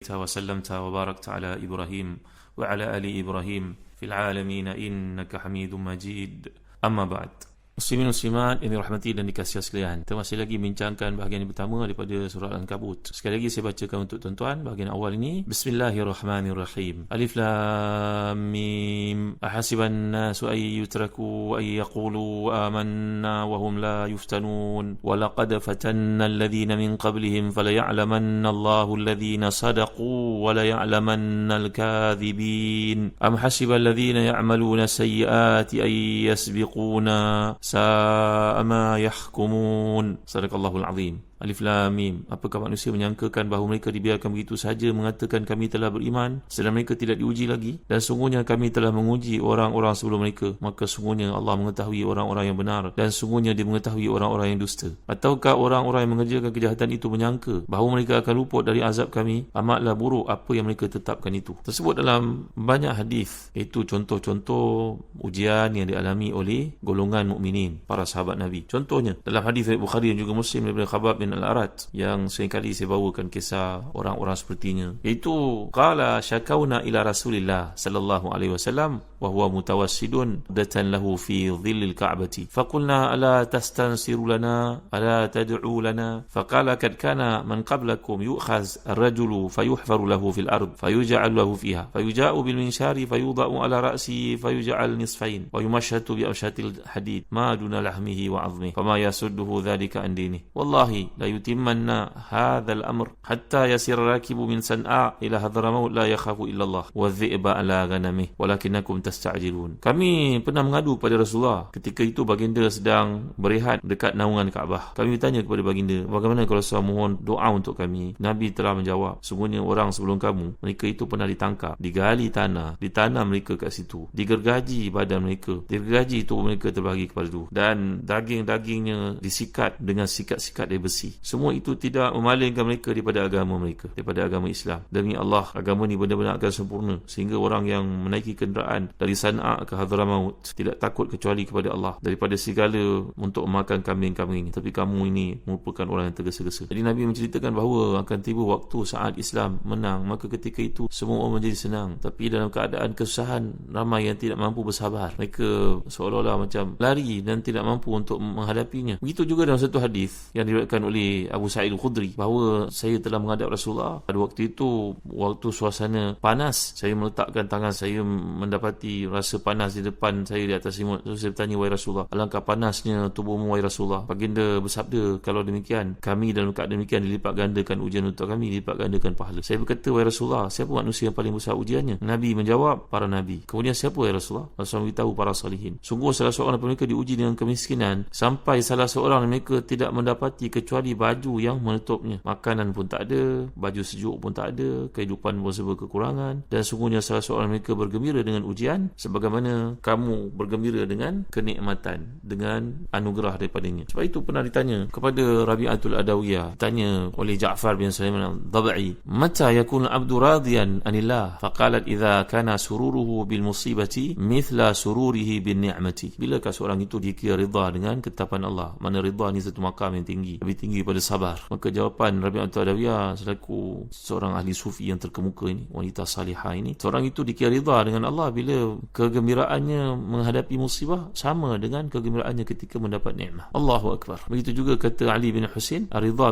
وسلمت وباركت على إبراهيم وعلى آل إبراهيم في العالمين إنك حميد مجيد. أما بعد. Muslimin muslimat yang dirahmati dan dikasihi sekalian, kita masih lagi bincangkan bahagian yang pertama daripada surah Al-Ankabut. Sekali lagi saya bacakan untuk tuan-tuan bahagian awal ini. Bismillahirrahmanirrahim. Alif lam mim. Ahasiban nasu ay yutraku ay yaqulu amanna wa hum la yuftanun. Wa laqad fatanna alladhina min qablihim falaya'lamanna Allahu alladhina sadaqu wa laya'lamanna al-kadhibin. Am hasiba alladhina ya'maluna sayyiati ay yasbiquna sa'a ma yahkumun. Sadaqallahul azim. Alif lam mim. Apakah manusia menyangkakan bahawa mereka dibiarkan begitu saja mengatakan kami telah beriman sedang mereka tidak diuji lagi? Dan sungguhnya kami telah menguji orang-orang sebelum mereka, maka sungguhnya Allah mengetahui orang-orang yang benar dan sungguhnya Dia mengetahui orang-orang yang dusta. Ataukah orang-orang yang mengerjakan kejahatan itu menyangka bahawa mereka akan luput dari azab kami? Amatlah buruk apa yang mereka tetapkan itu. Tersebut dalam banyak hadis, itu contoh-contoh ujian yang dialami oleh golongan mukminin, para sahabat Nabi. Contohnya dalam hadis Bukhari dan juga Muslim daripada Khabbab bin Al-Arat yang seringkali saya bawakan kisah orang-orang sepertinya, iaitu qala syakauna ila Rasulillah sallallahu alaihi wasallam wa huwa mutawassidun datan lahu fi dhillil ka'bati faqulna ala tastansiru lana ala tad'u lana faqala kad kana man qablakum yu'khaz ar-rajulu fayuhfaru lahu fil ard fayuj'al lahu fiha fayuja'u bil minshari fayudha'u ala ra'si fayuj'al nisfayn wa yumashshatu bi awshatil hadid ma duna lahmihi wa 'azmihi fama yasudduhu dhalika an dinihi wallahi la yutimmanna hadzal amr hatta yasir rakibu min San'a ila Hadramaut la yakhafu illa Allah wa dhi'ba ala ghanamihi walakinnakum tasta'jilun. Kami pernah mengadu kepada Rasulullah ketika itu baginda sedang berehat dekat naungan Kaabah. Kami bertanya kepada baginda, bagaimana kalau saya mohon doa untuk kami? Nabi telah menjawab, sungguhnya orang sebelum kamu, mereka itu pernah ditangkap, digali tanah, ditanam mereka kat situ, digergaji badan mereka, digergaji tubuh mereka terbagi kepada itu, dan daging-dagingnya disikat dengan sikat-sikat dari besi. Semua itu tidak memalingkan mereka daripada agama mereka, daripada agama Islam. Demi Allah, agama ini benar-benar akan sempurna sehingga orang yang menaiki kenderaan dari San'a ke Hadramaut tidak takut kecuali kepada Allah daripada segala untuk memakan kambing-kambing ini. Tapi kamu ini merupakan orang yang tergesa-gesa. Jadi Nabi menceritakan bahawa akan tiba waktu saat Islam menang, maka ketika itu semua orang menjadi senang. Tapi dalam keadaan kesusahan, ramai yang tidak mampu bersabar. Mereka seolah-olah macam lari dan tidak mampu untuk menghadapinya. Begitu juga dalam satu hadis yang diriwayatkan oleh Abu Sa'id Al-Khudri bahawa saya telah menghadap Rasulullah pada waktu itu, waktu suasana panas, saya meletakkan tangan saya mendapati rasa panas di depan saya di atas selimut. So, saya bertanya, wahai Rasulullah, alangkah panasnya tubuhmu wahai Rasulullah? Baginda bersabda, kalau demikian kami dalam keadaan demikian dilipat gandakan ujian untuk kami, dilipat gandakan pahala. Saya berkata, wahai Rasulullah, siapa manusia yang paling besar ujiannya? Nabi menjawab, para Nabi. Kemudian siapa wahai Rasulullah? Rasulullah beritahu, para salihin. Sungguh salah seorang daripada mereka diuji dengan kemiskinan sampai salah seorang dari mereka tidak mendapati kecuali baju yang menutupnya. Makanan pun tak ada, baju sejuk pun tak ada, kehidupan pun serba kekurangan. Dan sungguhnya salah seorang mereka bergembira dengan ujian sebagaimana kamu bergembira dengan kenikmatan, dengan anugerah daripadanya. Sebab itu pernah ditanya kepada Rabi'atul Adawiyah, ditanya oleh Ja'far bin Sulaiman al-Dabai, mata yakun abdu radiyan anillah? Faqalat idza kana sururuhu bil musibati mithla sururihi bin ni'mati. Bilakah seorang itu dikira ridha dengan ketetapan Allah? Mana ridha ni satu makam yang tinggi, lebih tinggi daripada sabar. Maka jawapan Rabi'atul Adawiyah selaku seorang ahli sufi yang terkemuka ini, wanita salihah ini, seorang itu dikira ridha dengan Allah bila kegembiraannya menghadapi musibah sama dengan kegembiraannya ketika mendapat nikmat. Allahu Akbar. Begitu juga kata Ali bin Husain, ar-ridha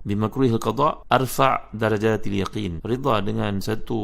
bimakruhil qada arfa' darajatil yaqin. Ridha dengan satu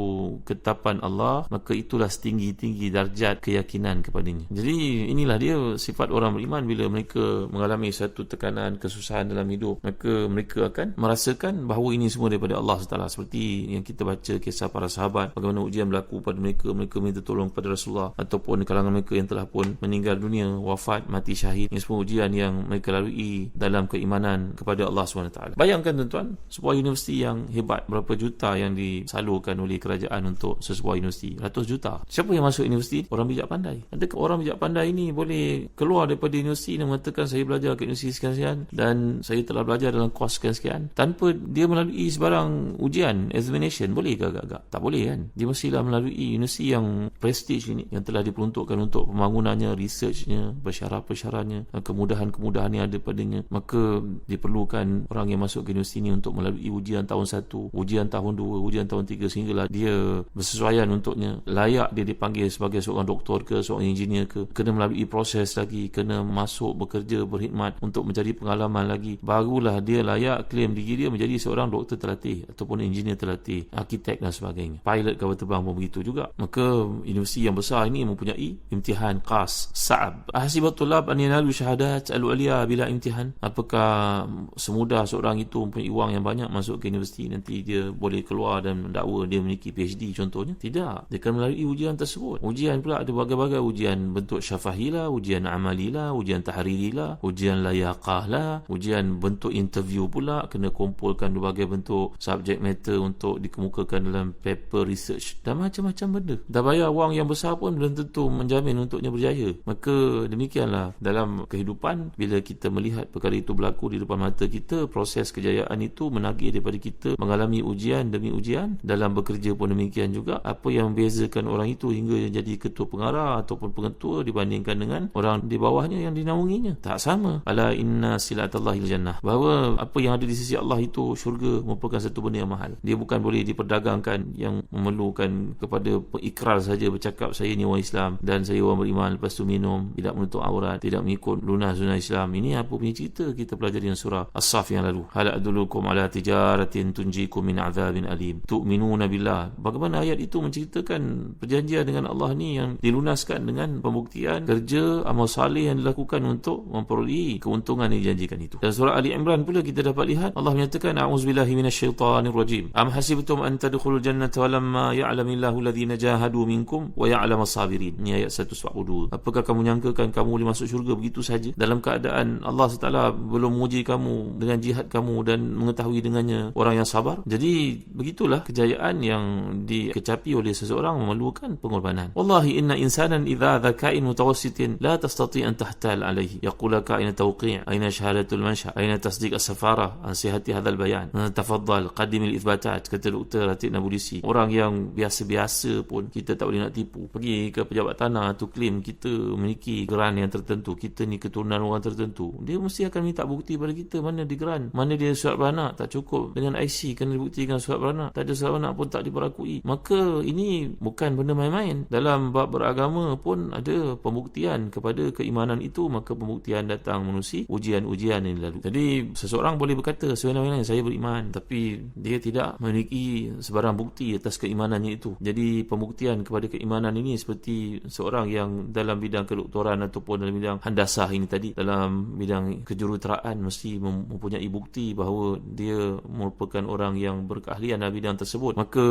ketetapan Allah, maka itulah setinggi-tinggi darjat keyakinan kepadanya. Jadi inilah dia sifat orang beriman. Bila mereka mengalami satu tekanan, kesusahan dalam hidup, maka mereka akan merasakan bahawa ini semua daripada Allah SWT. Seperti yang kita baca kisah para sahabat, bagaimana ujian berlaku pada mereka minta tolong kepada Rasulullah, ataupun kalangan mereka yang telah pun meninggal dunia, wafat, mati syahid. Ini semua ujian yang mereka lalui dalam keimanan kepada Allah SWT. Bayangkan tuan-tuan, sebuah universiti yang hebat, berapa juta yang disalurkan oleh kerajaan untuk sebuah universiti, ratus juta. Siapa yang masuk universiti? Orang bijak pandai. Adakah orang bijak pandai ini boleh keluar daripada universiti dan mengatakan saya belajar ke universiti sekian-sekian dan saya telah belajar dalam kos sekian-sekian tanpa dia melalui sebarang ujian, examination? Boleh ke agak-agak? Tak boleh kan? Dia mestilah melalui universiti yang prestij prestige ini yang telah diperuntukkan untuk pembangunannya, researchnya, persyarat-persyaratnya, kemudahan-kemudahan yang ada padanya, maka diperlukan orang yang masuk ke universiti ini untuk melalui ujian tahun 1, ujian tahun 2, ujian tahun 3, sehinggalah dia bersesuaian untuknya, layak dia dipanggil sebagai seorang doktor ke, seorang engineer ke, kena melalui proses lagi, kena masuk bekerja, berkhidmat untuk mencari pengalaman lagi, barulah dia layak claim diri dia menjadi seorang doktor terlatih ataupun engineer terlatih, arkitek dan sebagainya. Pilot kapal terbang pun begitu juga. Maka universiti yang besar ini mempunyai imtihan khas, sa'ab. Ahsibat tulab an yanalu syahadat al-ulia bila imtihan. Apakah semudah seorang itu mempunyai wang yang banyak masuk ke universiti nanti dia boleh keluar dan mendakwa dia memiliki PhD contohnya? Tidak. Dia akan melalui ujian tersebut. Ujian pula ada berbagai-bagai ujian, bentuk syafahilah, ujian amalilah, ujian tahririlah, ujian layaqahlah, ujian bentuk interview pula, kena kumpulkan berbagai bentuk subject matter untuk dikemukakan dalam paper research dan macam-macam benda. Dah bayar wang yang besar pun belum tentu menjamin untuknya berjaya. Maka demikianlah dalam kehidupan, bila kita melihat perkara itu berlaku di depan mata kita, proses kejayaan itu menagih daripada kita mengalami ujian demi ujian. Dalam bekerja pun demikian juga. Apa yang membezakan orang itu hingga jadi ketua pengarah ataupun pengetua dibandingkan dengan orang di bawahnya yang dinaunginya? Tak sama. Ala inna silatallahil jannah. Bahawa apa yang ada di sisi Allah itu, syurga, merupakan satu benda yang mahal. Dia bukan boleh diperdagangkan yang memerlukan kepada ikrar saja, bercakap saya ni orang Islam dan saya orang beriman, lepas tu minum, tidak menutup aurat, tidak mengikut lunas sunnah Islam. Ini apa punya cerita kita pelajari dalam surah As-Saff yang lalu. Hal adullukum ala tijaratin tunjikum min azabin alim tu'minuna billah. Bagaimana ayat itu menceritakan perjanjian dengan Allah ni yang dilunaskan dengan pembuktian kerja amal saleh yang dilakukan untuk memperolehi keuntungan yang dijanjikan itu. Dan surah Ali Imran pula kita dapat lihat Allah menyatakan a'udzubillahi minasyaitanir rajim. Am hasibtum an tadkhulul jannata walamma ya'lamillahu alladhina jahadu minkum wa ya'lamas sabirin. Ini ayat 142. Apakah kamu nyangkakan kamu boleh masuk syurga begitu saja dalam keadaan Allah SWT belum menguji kamu dengan jihad kamu dan mengetahui dengannya orang yang sabar? Jadi begitulah kejayaan yang dikecapi oleh seseorang memerlukan pengorbanan. Wallahi inna insanan idza dhakain mutawassitin la tastati an tahtal alayhi yaqulaka aina tawqi' aina syahadatul mansha aina tasdiq as-safarah an sihhati hadzal bayan tafaddal qaddim al-ithbatat. Kata Dr. Ratib Nabulisi, orang yang biasa-biasa pun kita tak boleh nak tipu. Pergi ke pejabat tanah tu claim kita memiliki geran yang tertentu, kita ni keturunan orang tertentu, dia mesti akan minta bukti pada kita mana dia geran, mana dia surat beranak. Tak cukup dengan IC, kena dibuktikan surat beranak. Tak ada surat beranak pun tak diperakui. Maka ini bukan benda main-main. Dalam bab beragama pun ada pembuktian kepada keimanan itu, maka pembuktian datang menerusi ujian-ujian yang dilalui. Jadi seseorang boleh berkata sebenarnya saya beriman, tapi dia tidak memiliki sebarang bukti atas keimanannya itu. Jadi pembuktian kepada keimanan ini seperti seorang yang dalam bidang kedoktoran ataupun dalam bidang handasah ini tadi, dalam bidang kejuruteraan mesti mempunyai bukti bahawa dia merupakan orang yang berkeahlian dalam bidang tersebut. Maka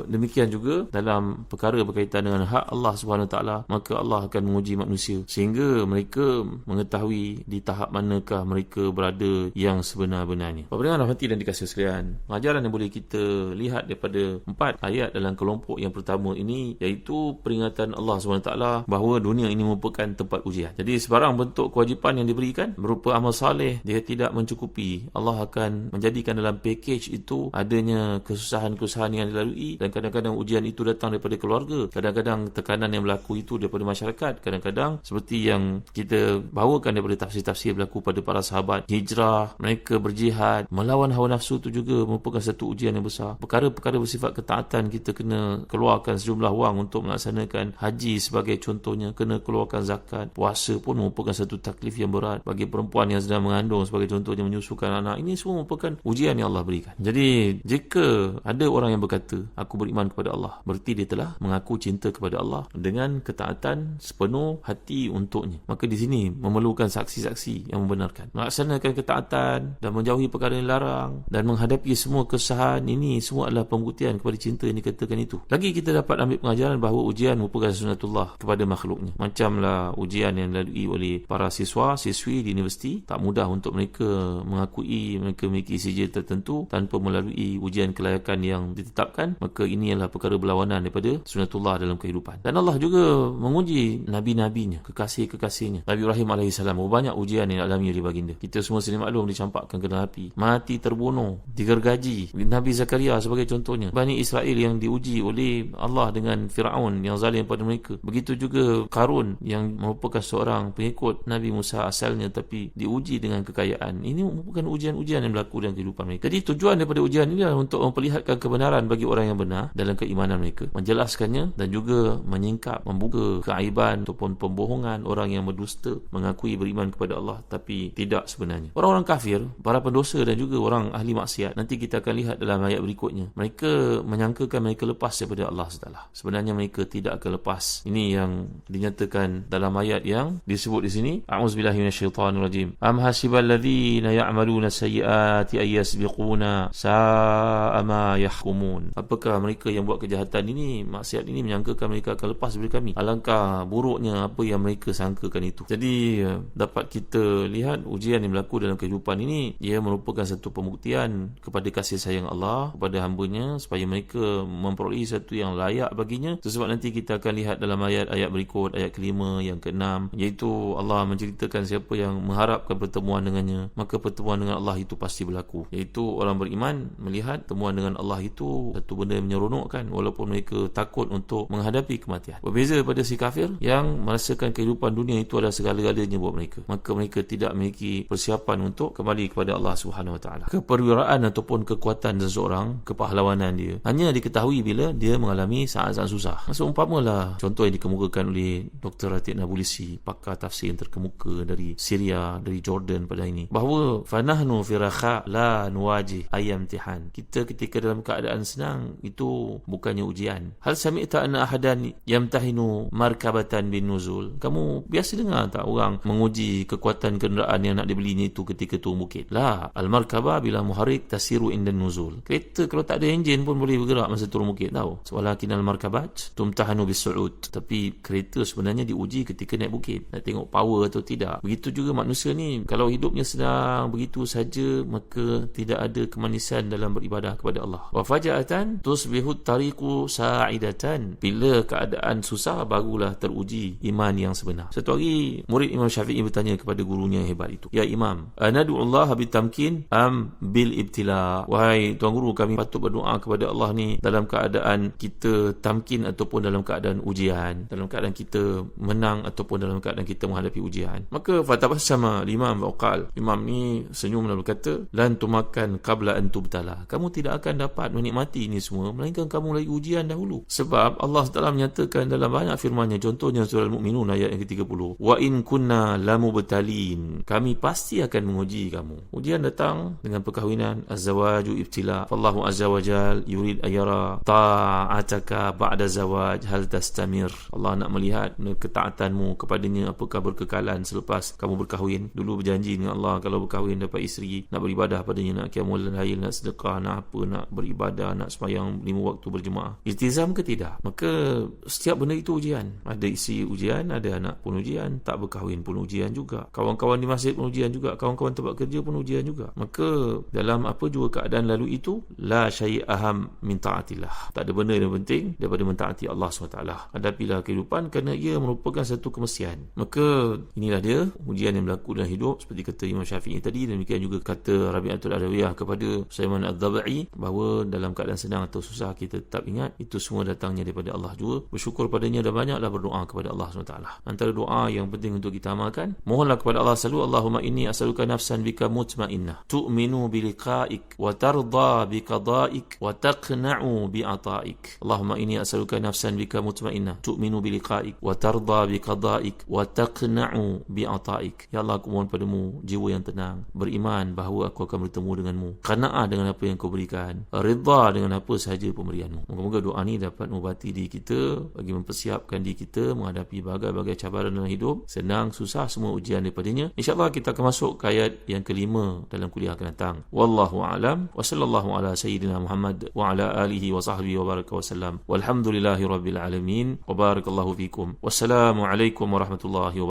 demikian juga dalam perkara berkaitan dengan hak Allah SWT, maka Allah akan menguji manusia sehingga mereka mengetahui di tahap manakah mereka berada yang sebenar-benarnya. Bapak pendengar hati dan dikasihi sekalian, pengajaran yang boleh kita lihat daripada 4 ayat dalam kelompok yang pertama ini, iaitu peringatan Allah SWT bahawa dunia ini merupakan tempat ujian. Jadi sebarang bentuk kewajipan yang diberikan berupa amal saleh, dia tidak mencukupi. Allah akan menjadikan dalam package itu adanya kesusahan-kesusahan yang dilalui, dan kadang-kadang ujian itu datang daripada keluarga, kadang-kadang tekanan yang berlaku itu daripada masyarakat, kadang-kadang seperti yang kita bawakan daripada tafsir-tafsir berlaku pada para sahabat hijrah, mereka berjihad melawan hawa nafsu, itu juga merupakan satu ujian yang besar. Perkara-perkara bersifat ketaatan, kita kena keluarkan sejumlah wang untuk melaksanakan haji sebagai contohnya, kena keluarkan zakat. Puasa pun merupakan satu taklif yang berat bagi perempuan yang sedang mengandung sebagai contohnya, menyusukan anak. Ini semua merupakan ujian yang Allah berikan. Jadi jika ada orang yang berkata aku beriman kepada Allah, berarti dia telah mengaku cinta kepada Allah dengan ketaatan sepenuh hati untuknya. Maka di sini memerlukan saksi-saksi yang membenarkan melaksanakan ketaatan dan menjauhi perkara yang larang dan menghadapi semua kesusahan. Ini semua adalah pembuktian kepada cinta yang dikatakan itu. Lagi kita dapat ambil pengajaran bahawa ujian merupakan sunnatullah kepada makhluknya. Macamlah ujian yang dilalui oleh para siswa-siswi di universiti, tak mudah untuk mereka mengakui mereka memiliki sijil tertentu tanpa melalui ujian kelayakan yang ditetapkan. Maka ini adalah perkara berlawanan daripada sunnatullah dalam kehidupan. Dan Allah juga menguji nabi-nabinya, kekasih-kekasihnya. Nabi Ibrahim AS banyak ujian yang dialami oleh baginda. Kita semua sedia maklum, dicampakkan ke dalam api, mati terbunuh, digergaji. Nabi Zakaria sebagai contohnya. Bani Israel yang diuji oleh Allah dengan Firaun yang yang zalim pada mereka. Begitu juga Qarun yang merupakan seorang pengikut Nabi Musa asalnya, tapi diuji dengan kekayaan. Ini merupakan ujian-ujian yang berlaku dalam kehidupan mereka. Jadi tujuan daripada ujian ini adalah untuk memperlihatkan kebenaran bagi orang yang benar dalam keimanan mereka, menjelaskannya dan juga menyingkap, membuka keaiban ataupun pembohongan orang yang berdusta mengakui beriman kepada Allah tapi tidak sebenarnya. Orang-orang kafir, para pendosa dan juga orang ahli maksiat, nanti kita akan lihat dalam ayat berikutnya, mereka menyangkakan mereka lepas daripada Allah SWT. Sebenarnya mereka tidak akan lepas. Ini yang dinyatakan dalam ayat yang disebut di sini. A'udzubillahi minasyaitonirrajim. Am hasibal ladzina ya'maluna sayyi'ati ay yasbiquna sa'a ma yahkumun. Apakah mereka yang buat kejahatan ini, maksiat ini, menyangkakan mereka akan lepas dari kami? Alangkah buruknya apa yang mereka sangkakan itu. Jadi dapat kita lihat ujian yang berlaku dalam kehidupan ini, ia merupakan satu pembuktian kepada kasih sayang Allah kepada hamba-Nya supaya mereka memperolehi sesuatu yang layak baginya. Sebab nanti kita akan lihat dalam ayat-ayat berikut, ayat kelima, yang keenam, iaitu Allah menceritakan siapa yang mengharapkan pertemuan dengannya, maka pertemuan dengan Allah itu pasti berlaku. Iaitu orang beriman melihat pertemuan dengan Allah itu satu benda yang menyeronokkan walaupun mereka takut untuk menghadapi kematian. Berbeza daripada si kafir yang merasakan kehidupan dunia itu adalah segala-galanya buat mereka, maka mereka tidak memiliki persiapan untuk kembali kepada Allah Subhanahu Wa Taala. Keperwiraan ataupun kekuatan seseorang, kepahlawanan dia hanya diketahui bila dia mengalami saat-saat susah. Seumpamalah contoh yang dikemukakan oleh Dr. Ratib Nabulsi, pakar tafsir yang terkemuka dari Syria, dari Jordan pada ini, bahawa fanahnu firakha la nuwajih ayam tihan. Kita ketika dalam keadaan senang itu bukannya ujian. Hal sami'ta anna ahadan yamtahinu markabatan bin nuzul. Kamu biasa dengar tak orang menguji kekuatan kenderaan yang nak dibelinya itu ketika turun bukit? La, al-markabah bila muharik tasiru indan nuzul. Kereta kalau tak ada enjin pun boleh bergerak masa turun bukit, tahu? Walakin al-markabat tumtahanu bis-su'ud. Tapi kereta sebenarnya diuji ketika naik bukit, nak tengok power atau tidak. Begitu juga manusia ni, kalau hidupnya sedang begitu saja, maka tidak ada kemanisan dalam beribadah kepada Allah. Wa faja'atan tusbihu tariqu sa'idatan. Bila keadaan susah barulah teruji iman yang sebenar. Satu hari murid Imam Syafi'i bertanya kepada gurunya yang hebat itu, "Ya Imam, anadu'ullah bitamkin am bil ibtila?" Wahai tuan guru, kami patut berdoa kepada Allah ni dalam keadaan kita tamkin ataupun dalam keadaan ujian, dalam keadaan kita menang ataupun dalam keadaan kita menghadapi ujian. Maka fatabassama Imam waqal, Imam ni senyum dan berkata, "Lan tumakan qabla an tubtala." Kamu tidak akan dapat menikmati ini semua melainkan kamu lagi ujian dahulu. Sebab Allah Taala menyatakan dalam banyak firman-Nya, contohnya surah Al-Mu'minun ayat yang ke-30, "Wa in kunna lamubtalin." Kami pasti akan menguji kamu. Ujian datang dengan perkahwinan, az-zawaju ibtila. Fallahu azza wa jal yurid ayara ta'ataka ba'da zawaj hal tastamir. Allah nak melihat ketaatanmu kepadanya apakah berkekalan selepas kamu berkahwin. Dulu berjanji dengan Allah kalau berkahwin dapat isteri, nak beribadah padanya, nak qiyamul lail, nak sedekah, nak apa, nak beribadah, nak sembahyang 5 waktu berjemaah. Iltizam ke tidak? Maka setiap benda itu ujian. Ada isi ujian, ada anak pun ujian, tak berkahwin pun ujian juga, kawan-kawan di masjid pun ujian juga, kawan-kawan tempat kerja pun ujian juga. Maka dalam apa jua keadaan lalu itu, la syai' aham min ta'atillah. Tak ada benda yang penting daripada mentaati Allah SWT. Hadapilah kehidupan kerana ia merupakan satu kemestian. Maka inilah dia ujian yang berlaku dalam hidup, seperti kata Imam Syafi'i tadi, dan demikian juga kata Rabi'atul Adawiyah kepada Sulaiman Ad-Dhabi'i, bahawa dalam keadaan senang atau susah kita tetap ingat itu semua datangnya daripada Allah juga. Bersyukur padanya dan banyaklah berdoa kepada Allah SWT. Antara doa yang penting untuk kita amalkan, mohonlah kepada Allah selalu, Allahumma inni as'aluka nafsan bika mutmainnah tu'minu biliqa'ik wa tarda biqada'ik wa taqna'u bi'ata'ik. Allahumma inni as'aluka nafsan bika mutmainnah tu'minu biliqa'ik wa tarda biqada'ik wa taqna'u bi'ata'ik. Ya Allah, aku mohon padamu jiwa yang tenang, beriman bahawa aku akan bertemu denganmu, qana'ah dengan apa yang kau berikan, ridha dengan apa sahaja pemberianmu. Moga-moga doa ni dapat mengubati diri kita, bagi mempersiapkan diri kita menghadapi berbagai-bagai cabaran dalam hidup, senang susah semua ujian daripadanya. InsyaAllah kita akan masuk ke ayat yang kelima dalam kuliah akan datang. Wallahu a'lam wa sallallahu ala sayyidina Muhammad wa ala alihi wa sahbihi wa baraka wa sallam. Walhamdulillahi rabbil alamin wa barakallahu fikum. Wassalamu alaikum warahmatullahi wabarakatuh.